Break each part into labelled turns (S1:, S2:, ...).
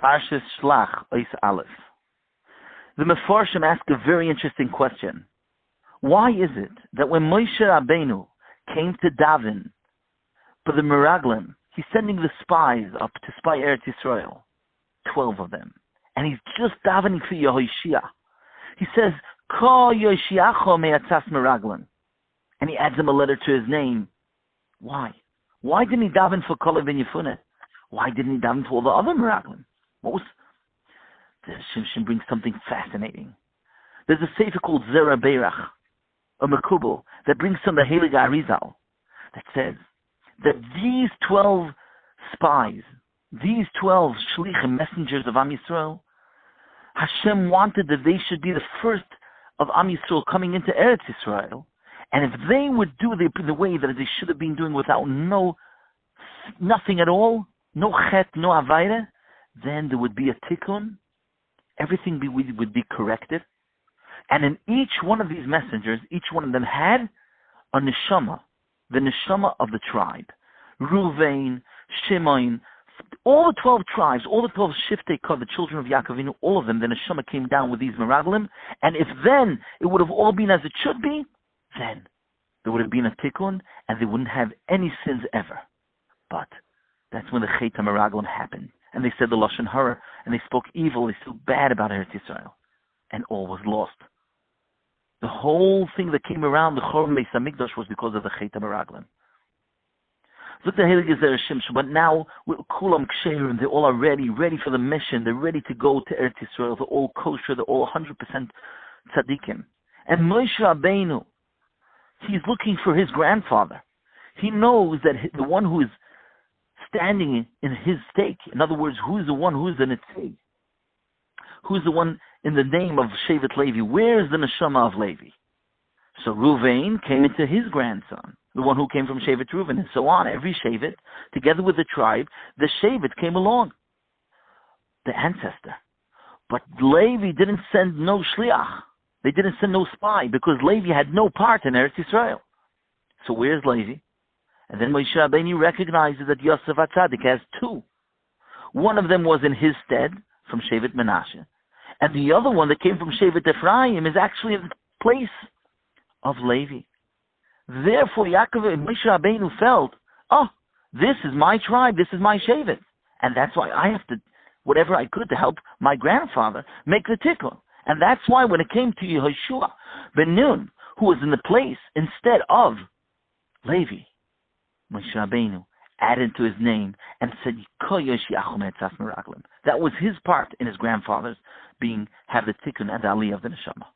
S1: Parshas Shlach, Ois Aleph. The Mefarshim ask a very interesting question. Why is it that when Moshe Rabbeinu came to daven for the Meraglim, he's sending the spies up to spy Eretz Yisrael, 12 of them, and he's just davening for Yehoshua. He says, Ko Yoshiacho me'atzas Meraglim, and he adds him a letter to his name. Why? Why didn't he daven for Kalev and Yefuneh? Why didn't he daven for all the other Meraglim? The Shimshon brings something fascinating. There's a sefer called Zera Beirach, a Mekubal, that brings from the Heilige Arizal, that says that these 12 spies, these 12 shlichim, messengers of Am Yisrael, Hashem wanted that they should be the first of Am Yisrael coming into Eretz Yisrael, and if they would do the way that they should have been doing without nothing at all, no chet, no avayre, then there would be a tikkun, everything would be corrected. And in each one of these messengers, each one of them had a neshama, the neshama of the tribe. Ruvain, Shimon, all the 12 tribes, all the 12 shiftei kod, the children of Yaakov, all of them, the neshama came down with these meraglim, and if then it would have all been as it should be, then there would have been a tikkun, and they wouldn't have any sins ever. But that's when the Chet HaMeraglim happened. And they said the Lashon Hara, and they spoke evil, they spoke bad about Eretz Yisrael. And all was lost. The whole thing that came around the Chorban Beis HaMikdash was because of the Chet HaMeraglim. Look, the Heilige Zera Shimshon, but now, Kulam Ksherim, they all are ready for the mission, they're ready to go to Eretz Yisrael, they're all kosher, they're all 100% tzaddikim. And Moshe Rabbeinu, he's looking for his grandfather. He knows that the one who is standing in his stake, in other words, who's the one who's the Nitzig? Who's the one in the name of Shevet Levi? Where's the neshama of Levi? So Ruvain came into his grandson, the one who came from Shevet Ruvain, and so on. Every Shevet, together with the tribe, the Shevet came along, the ancestor. But Levi didn't send no shliach. They didn't send no spy, because Levi had no part in Eretz Yisrael. So where's Levi? And then Moshe Rabbeinu recognizes that Yosef HaTzadik has two. One of them was in his stead, from Shevet Menashe. And the other one that came from Shevet Ephraim is actually in the place of Levi. Therefore, Yaakov and Moshe Rabbeinu felt, this is my tribe, this is my Shevet. And that's why I have to, whatever I could to help my grandfather make the tikkun. And that's why when it came to Yehoshua ben Nun, who was in the place instead of Levi, Moshe Rabbeinu added to his name and said, that was his part in his grandfather's have the tikkun and the aliyah of the neshama.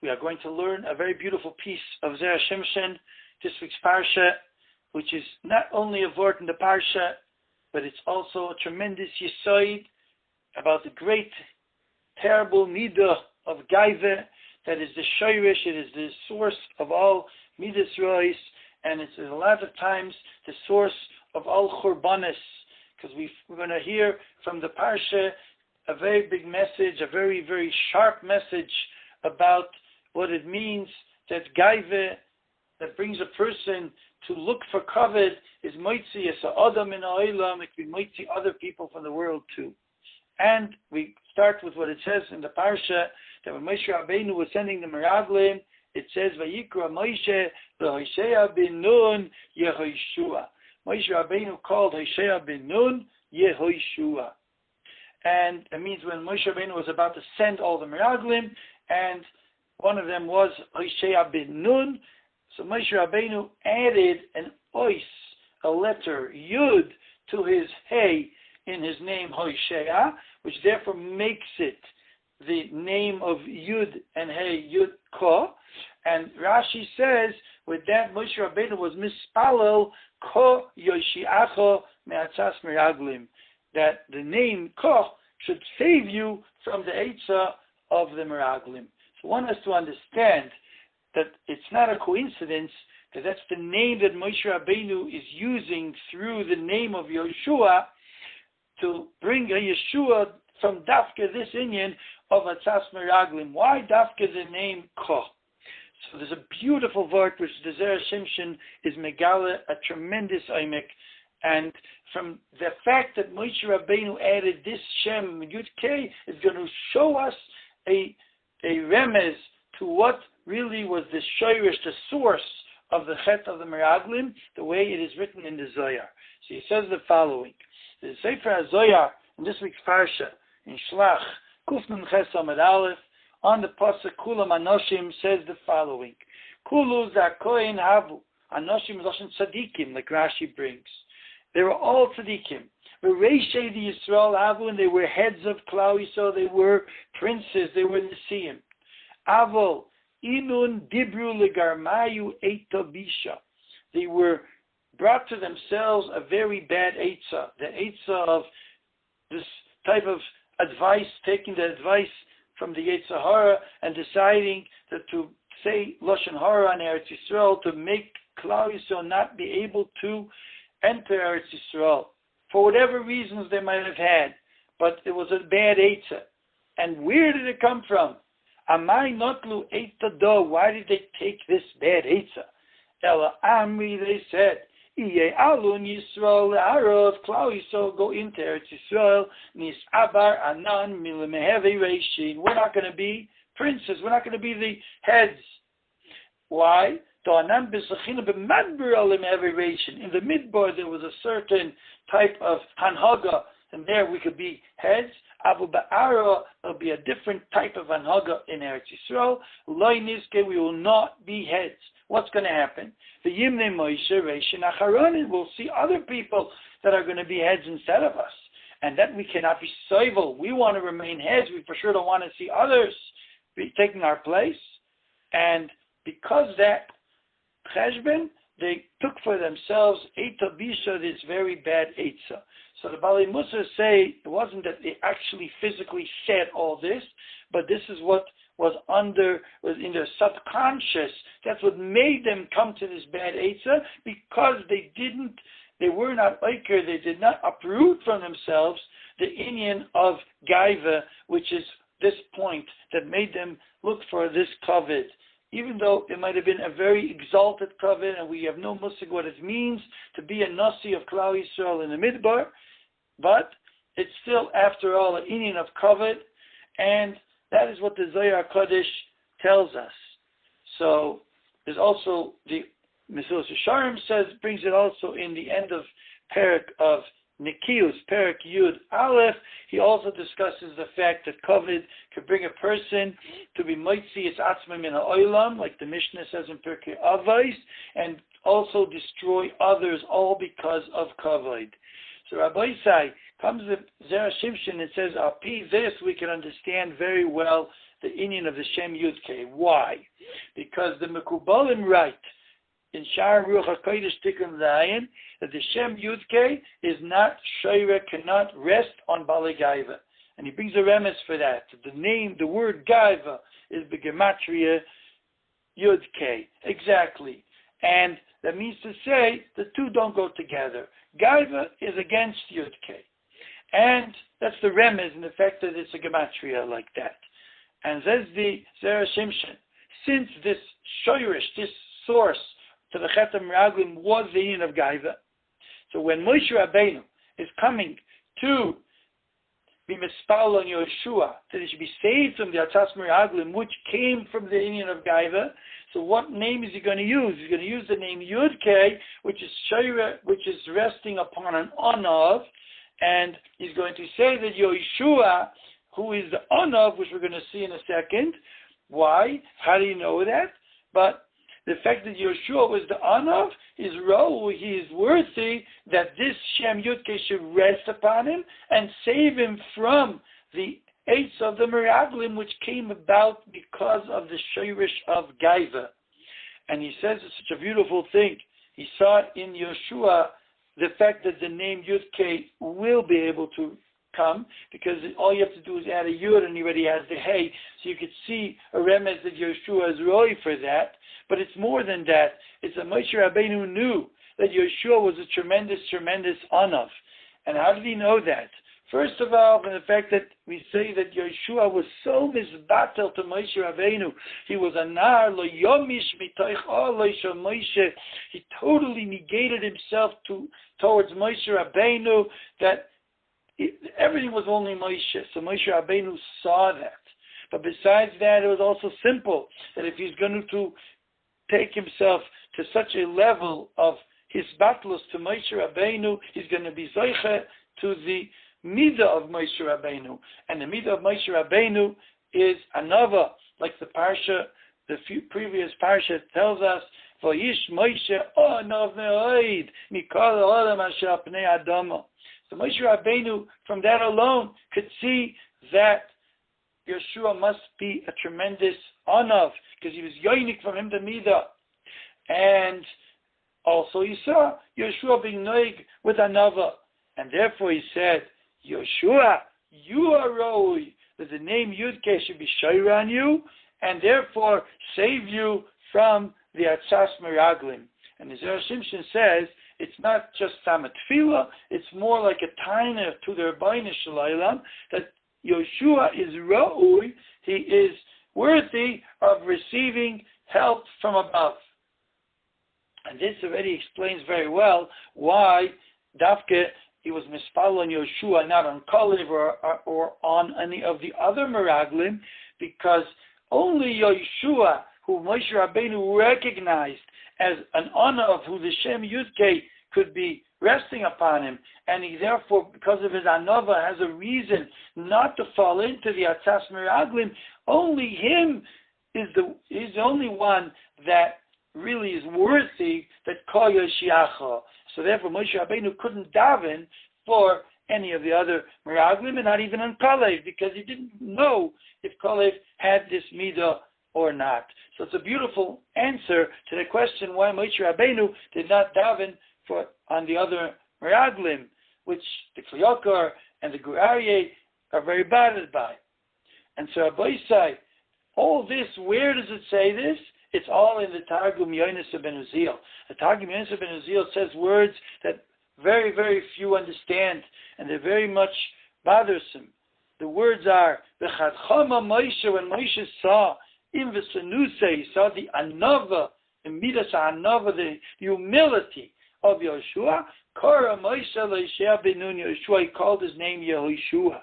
S2: We are going to learn a very beautiful piece of Zera Shimshon, this week's parsha, which is not only a word in the parsha, but it's also a tremendous yisoid about the great, terrible midah of gaiva, that is the shoyrish, it is the source of all midas rois, and it's a lot of times the source of all churbanis, because we're going to hear from the parsha a very big message, a very, very sharp message about what it means that gaiva, that brings a person to look for kavod, is moitzi as a adam in ha'olam, it can be moitzi other people from the world too. And we start with what it says in the parsha, that when Moshe Rabbeinu was sending the Meraglim, it says, Vayikra Moshe v'Hoshea ben Nun Yehoshua. Moshe Rabbeinu called Hoshea ben Nun Yehoshua. And it means when Moshe Rabbeinu was about to send all the Meraglim, and one of them was Hoshea ben Nun, so Moshe Rabbeinu added an ois, a letter, yud, to his hey in his name Hoshea, which therefore makes it the name of Yud and Hey Yud Ko. And Rashi says, with that Moshe Rabbeinu was mispalel Ko Yoshiacho Me'atzas Meraglim, that the name Ko should save you from the Eitzah of the Meraglim. So one has to understand that it's not a coincidence that that's the name that Moshe Rabbeinu is using through the name of Yeshua to bring a Yeshua from Dafka, this Inyan of Atzas Meraglim. Why Dafka the name Ko? So there's a beautiful word which the Zera Shimshon is megala, a tremendous oimek, And from the fact that Moshe Rabbeinu added this Shem Yud Kei is going to show us a remez to what really was the shoyrish, the source of the Chet of the Meraglim, the way it is written in the Zohar. So he says the following. The Sefer HaZohar, in this week's Parsha, in Shlach, Kuf Nun Ches Amud Aleph, on the Pasuk Kulam Anoshim, says the following. Kulu Zakoin Havu. Anoshim Loshen Tzadikim, like Rashi brings. They were all tzaddikim. V'reishei the Yisrael Havu, and they were heads of Klal Yisrael. They were princes. They were Nesiim. Avol inun dibru legarmayu eita bisha. They were brought to themselves a very bad eitzah. The eitzah of this type of advice, taking the advice from the Yetzer Hara and deciding that to say Lashon Hara on Eretz Yisrael to make Klal Yisrael not be able to enter Eretz Yisrael for whatever reasons they might have had, but it was a bad eitzah. And where did it come from? Amai notlu eitzah do. Why did they take this bad eitzah? Ela Amri, they said, Iye alun Yisrael le'arav, Klal Yisrael go into Eretz Yisrael, nis abar anan milemehevi reishin. We're not going to be princes. We're not going to be the heads. Why? In the midbar there was a certain type of hanhaga, and there we could be heads. Abu Ba'ara, there'll be a different type of hanhaga in Eretz Yisrael. Loi Nizke, we will not be heads. What's going to happen? The Yimne Moshe Reishin Acharonin, we'll see other people that are going to be heads instead of us. And that we cannot be soivel. We want to remain heads. We for sure don't want to see others be taking our place. And because that cheshbon, they took for themselves Eita Bisha, this very bad Eitzah. So the Balei Musa say it wasn't that they actually physically said all this, but this is what was in their subconscious. That's what made them come to this bad Eitzah, because they were not Iker, they did not uproot from themselves the inyan of Gaiva, which is this point that made them look for this kavod. Even though it might have been a very exalted kavod, and we have no musig what it means to be a nasi of Klal Yisrael in the midbar, but it's still, after all, an inyan of kavod, and that is what the Zohar Kodesh tells us. So there's also the Mesilas Yesharim brings it also in the end of Perek of Nikius, Perek Yud Aleph. He also discusses the fact that kavod could bring a person to be moitzi its atzmim in ha'olam, like the Mishnah says in Pirkei Avos, and also destroy others, all because of kavod. So Rabbi Isai comes to Zera Shimshon and says, Api this we can understand very well the inyan of the Shem Yudke. Why? Because the Mekubalim write in Shar Ruach HaKodesh Tikkun Zayin that the Shem Yudke is not Shoyre, cannot rest on Bali Gaiva. And he brings a remes for that. The word Gaiva is the Gematria Yudke. Exactly. And that means to say the two don't go together. Gaiva is against Yudke. And that's the remes in the fact that it's a Gematria like that. And says the Zera Shimshon, since this Shoyrish, this source to the Chet Meraglim was the inyan of Gaiva, so when Moshe Rabbeinu is coming to be mispal on Yeshua, that he should be saved from the Atzas Meraglim, which came from the inyan of Gaiva, so what name is he going to use? He's going to use the name Yudke, which is Shoyre, which is resting upon an Onav, and he's going to say that Yeshua, who is the Onav, which we're going to see in a second. Why? How do you know that? But the fact that Yeshua was the Onav, his role, he is worthy that this Shem Yudke should rest upon him and save him from the Eitz of the Meraglim, which came about because of the Shoyrish of Gaiva. And he says it's such a beautiful thing. He saw it in Yeshua, the fact that the name Yudke will be able to come, because all you have to do is add a Yud and he already has the Hey, so you could see a remez that Yeshua is roy for that. But it's more than that. It's that Moshe Rabbeinu knew that Yeshua was a tremendous, tremendous Onav. And how did he know that? First of all, from the fact that we say that Yeshua was so misbatel to Moshe Rabbeinu, he was a nar lo yomish mitoich oloi shel Moshe. He totally negated himself towards Moshe Rabbeinu, that everything was only Moshe. So Moshe Rabbeinu saw that. But besides that, it was also simple that if he's going to take himself to such a level of his battles to Moshe Rabbeinu, he's going to be zoiche to the Midah of Moshe Rabbeinu. And the Midah of Moshe Rabbeinu is another, like the Parsha, the previous Parsha tells us, Vayish Moshe Onav Me'oid Mikol Olam Asher Pnei Adama. So Moshe Rabbeinu, from that alone, could see that Yeshua must be a tremendous Onav, because he was yoinik from him the Midah. And also he saw Yeshua being noig with another. And therefore he said, Yeshua, you are Roi, that the name Yudke should be Shaira on you, and therefore save you from the Atzas Meraglim. And as Shimshon says, it's not just Tamat Tefillah, it's more like a taina to the Rabbeinu Shalom, that Yeshua is Roi, he is worthy of receiving help from above. And this already explains very well why Dafke he was mispal on Yeshua, not on Kalev or on any of the other Meraglim, because only Yeshua, who Moshe Rabbeinu recognized as an honor of who the Shem Yudke could be resting upon him, and he therefore, because of his anova, has a reason not to fall into the Atzas Meraglim. Only him is the only one that really is worthy that Kol Yoshiacha. So therefore Moshe Rabbeinu couldn't daven for any of the other Meraglim, and not even on Kalev, because he didn't know if Kalev had this Midah or not. So it's a beautiful answer to the question why Moshe Rabbeinu did not daven for on the other Meraglim, which the Kliyokar and the Gurarye are very bothered by. And so Abbaisai, all this, where does it say this? It's all in the Targum Yonis ben Uziel. The Targum Yonis ben Uziel says words that very, very few understand, and they're very much bothersome. The words are, V'chadchama Moshe, when Moshe saw, in V'sanuse, he saw the anava, the midas anava, the humility of Yeshua, Kora Moshe Leishea Benun Yeshua, he called his name Yehoshua.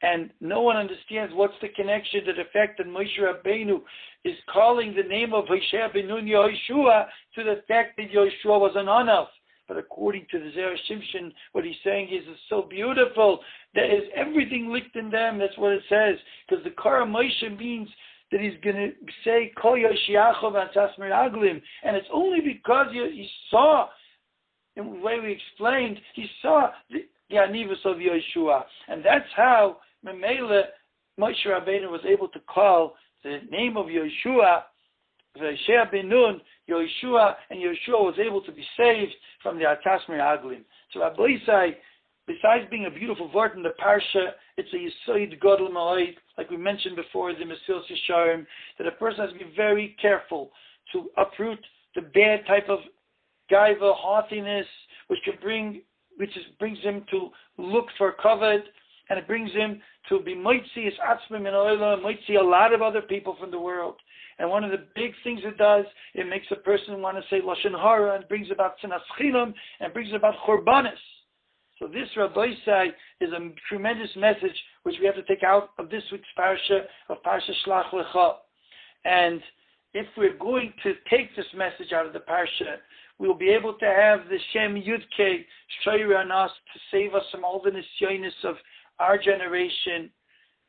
S2: And no one understands what's the connection to the fact that Moshe Rabbeinu is calling the name of Hoshea Benun Yehoshua to the fact that Yeshua was an Anav. But according to the Zera Shimshon, what he's saying is it's so beautiful. There is everything licked in them. That's what it says. Because the Kara Moshe means that he's going to say Kol Yoshiachov Atzas Meraglim. And it's only because he saw, in the way we explained, he saw the Anivus of Yeshua. And that's how Memele Moshe Rabbeinu was able to call the name of Yeshua, Hoshea Benun, Yeshua, and Yeshua was able to be saved from the Atas Meraglim. So Rabbi Isai, besides being a beautiful word in the Parsha, it's a Yisoid Godel Ma'oid, like we mentioned before, the Mesilas Yesharim, that a person has to be very careful to uproot the bad type of gaiva, haughtiness, which brings him to look for kavod, and it brings him to be moitzi his atzmim in oila, moitzi a lot of other people from the world. And one of the big things it does, it makes a person want to say Lashon Hara, and brings about Sinas Chilam, and brings about Chorbanis. So this, Rabbi Isai, is a tremendous message which we have to take out of this week's Parsha, of Parsha Shlach Lecha. And if we're going to take this message out of the Parsha, we'll be able to have the Shem Yudke Shoyer on us to save us from all the nisyonis of our generation,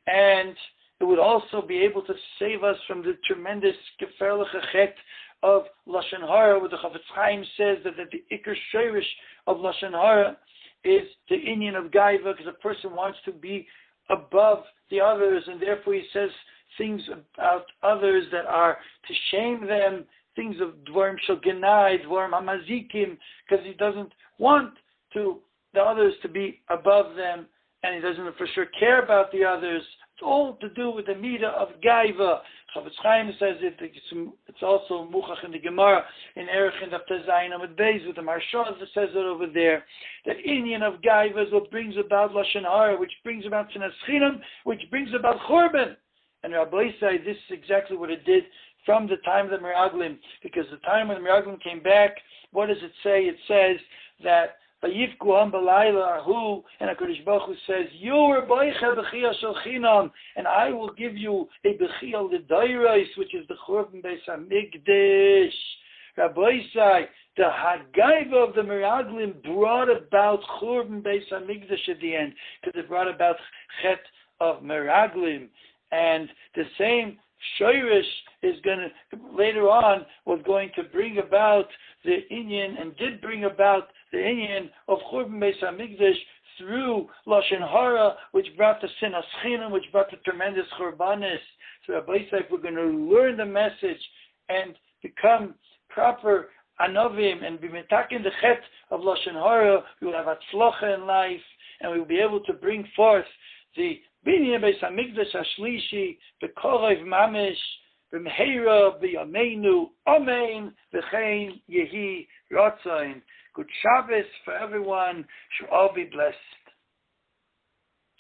S2: and it would also be able to save us from the tremendous geferlich effect of Lashon Hara, where the Chafetz Chaim says that the Iker Shoyrish of Lashon Hara is the Inyan of Gaiva, because a person wants to be above the others, and therefore he says things about others that are to shame them, things of Dvarim Shel Genai, Dvarim Hamazikim, because he doesn't want the others to be above them. and he doesn't for sure care about the others. It's all to do with the midah of gaiva. Chavetz Chaim says it's also muchach in the Gemara in Erechin of Tezayin Amud Beis with the Marshav that says it over there. That inyan of gaiva is what brings about lashon hara, which brings about sinas chinam, which brings about churban. And Rabbi say this is exactly what it did from the time of the Meraglim, because the time when the Meraglim came back, what does it say? It says that Vayivku Ham B'Layla Hu, and HaKadosh Baruch Hu says, You are Beicha B'chia Shel Chinam, and I will give you a B'chia L'Dairais, which is the Churban Beis HaMikdash. Rabbi say, the Hagaiva of the Meraglim brought about Churban Beis HaMikdash at the end, because it brought about Chet of Meraglim. And the same Shoirish is going to, later on, was going to bring about the inyan, and did bring about the inyan of Churban Beis HaMikdash through Lashon Hara, which brought the sinas chinam, which brought the tremendous churbanis. So Rabbi Yisrael, we're going to learn the message and become proper anovim and be metakin the chet of Lashon Hara. We will have atzlocha in life, and we will be able to bring forth the Binyan Beis HaMikdash HaShlishi, B'Korov Mamish, B'Meheira, B'Yameinu, Amen, V'chein Yehi Ratzain. Good Shabbos for everyone. Should all be blessed.